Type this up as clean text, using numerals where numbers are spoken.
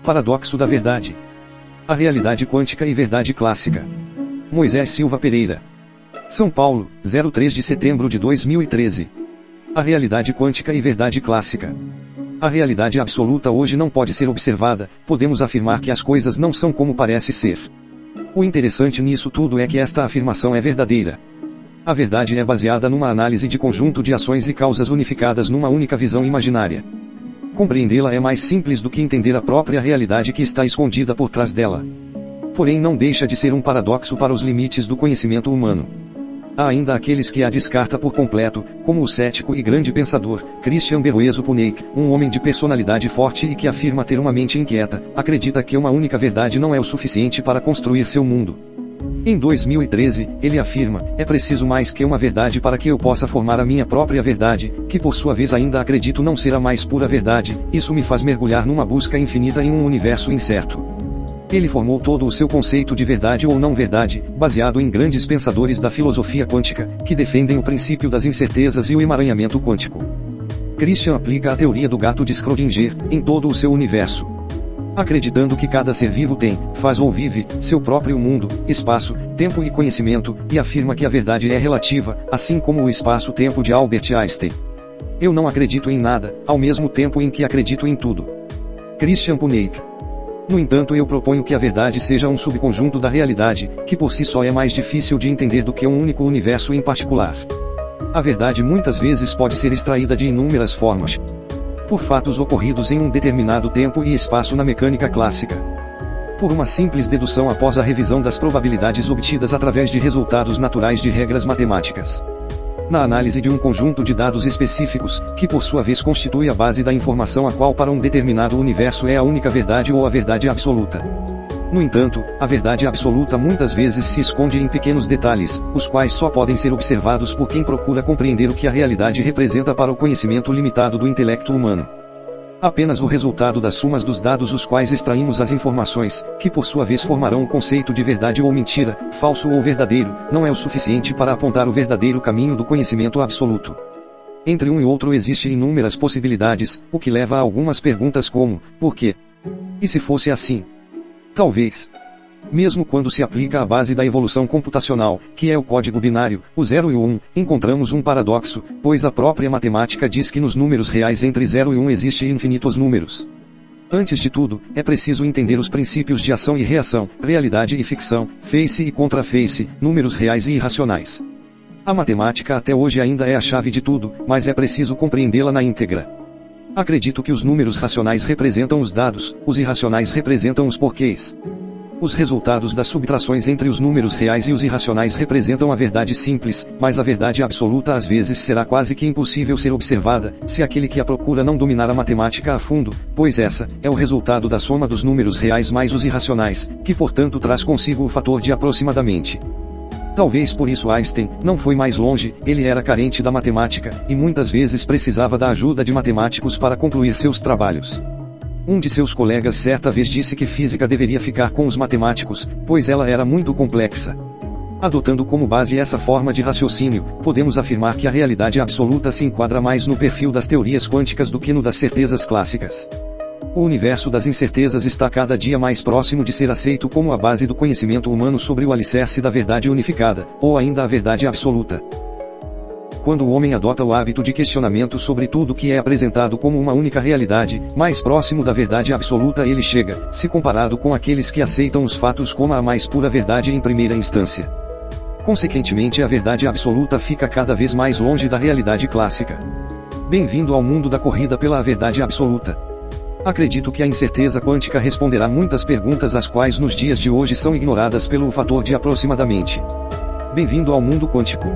Paradoxo da verdade. A realidade quântica e verdade clássica. Moisés Silva Pereira. São Paulo, 03 de setembro de 2013. A realidade quântica e verdade clássica. A realidade absoluta hoje não pode ser observada, podemos afirmar que as coisas não são como parece ser. O interessante nisso tudo é que esta afirmação é verdadeira. A verdade é baseada numa análise de conjunto de ações e causas unificadas numa única visão imaginária. Compreendê-la é mais simples do que entender a própria realidade que está escondida por trás dela. Porém não deixa de ser um paradoxo para os limites do conhecimento humano. Há ainda aqueles que a descarta por completo, como o cético e grande pensador, Christian Beruezo-Puneik, um homem de personalidade forte e que afirma ter uma mente inquieta, acredita que uma única verdade não é o suficiente para construir seu mundo. Em 2013, ele afirma, é preciso mais que uma verdade para que eu possa formar a minha própria verdade, que por sua vez ainda acredito não ser a mais pura verdade, isso me faz mergulhar numa busca infinita em um universo incerto. Ele formou todo o seu conceito de verdade ou não verdade, baseado em grandes pensadores da filosofia quântica, que defendem o princípio das incertezas e o emaranhamento quântico. Christian aplica a teoria do gato de Schrödinger, em todo o seu universo. Acreditando que cada ser vivo tem, faz ou vive, seu próprio mundo, espaço, tempo e conhecimento, e afirma que a verdade é relativa, assim como o espaço-tempo de Albert Einstein. Eu não acredito em nada, ao mesmo tempo em que acredito em tudo. Christian Puneik. No entanto, eu proponho que a verdade seja um subconjunto da realidade, que por si só é mais difícil de entender do que um único universo em particular. A verdade muitas vezes pode ser extraída de inúmeras formas. Por fatos ocorridos em um determinado tempo e espaço na mecânica clássica. Por uma simples dedução após a revisão das probabilidades obtidas através de resultados naturais de regras matemáticas. Na análise de um conjunto de dados específicos, que por sua vez constitui a base da informação a qual para um determinado universo é a única verdade ou a verdade absoluta. No entanto, a verdade absoluta muitas vezes se esconde em pequenos detalhes, os quais só podem ser observados por quem procura compreender o que a realidade representa para o conhecimento limitado do intelecto humano. Apenas o resultado das somas dos dados os quais extraímos as informações, que por sua vez formarão o conceito de verdade ou mentira, falso ou verdadeiro, não é o suficiente para apontar o verdadeiro caminho do conhecimento absoluto. Entre um e outro existem inúmeras possibilidades, o que leva a algumas perguntas como, por quê? E se fosse assim? Talvez. Mesmo quando se aplica a base da evolução computacional, que é o código binário, o 0 e o 1, encontramos um paradoxo, pois a própria matemática diz que nos números reais entre 0 e 1 existem infinitos números. Antes de tudo, é preciso entender os princípios de ação e reação, realidade e ficção, face e contraface, números reais e irracionais. A matemática até hoje ainda é a chave de tudo, mas é preciso compreendê-la na íntegra. Acredito que os números racionais representam os dados, os irracionais representam os porquês. Os resultados das subtrações entre os números reais e os irracionais representam a verdade simples, mas a verdade absoluta às vezes será quase que impossível ser observada, se aquele que a procura não dominar a matemática a fundo, pois essa é o resultado da soma dos números reais mais os irracionais, que portanto traz consigo o fator de aproximadamente. Talvez por isso Einstein não foi mais longe, ele era carente da matemática, e muitas vezes precisava da ajuda de matemáticos para concluir seus trabalhos. Um de seus colegas certa vez disse que física deveria ficar com os matemáticos, pois ela era muito complexa. Adotando como base essa forma de raciocínio, podemos afirmar que a realidade absoluta se enquadra mais no perfil das teorias quânticas do que no das certezas clássicas. O universo das incertezas está cada dia mais próximo de ser aceito como a base do conhecimento humano sobre o alicerce da verdade unificada, ou ainda a verdade absoluta. Quando o homem adota o hábito de questionamento sobre tudo que é apresentado como uma única realidade, mais próximo da verdade absoluta ele chega, se comparado com aqueles que aceitam os fatos como a mais pura verdade em primeira instância. Consequentemente, a verdade absoluta fica cada vez mais longe da realidade clássica. Bem-vindo ao mundo da corrida pela verdade absoluta. Acredito que a incerteza quântica responderá muitas perguntas as quais nos dias de hoje são ignoradas pelo fator de aproximadamente. Bem-vindo ao mundo quântico.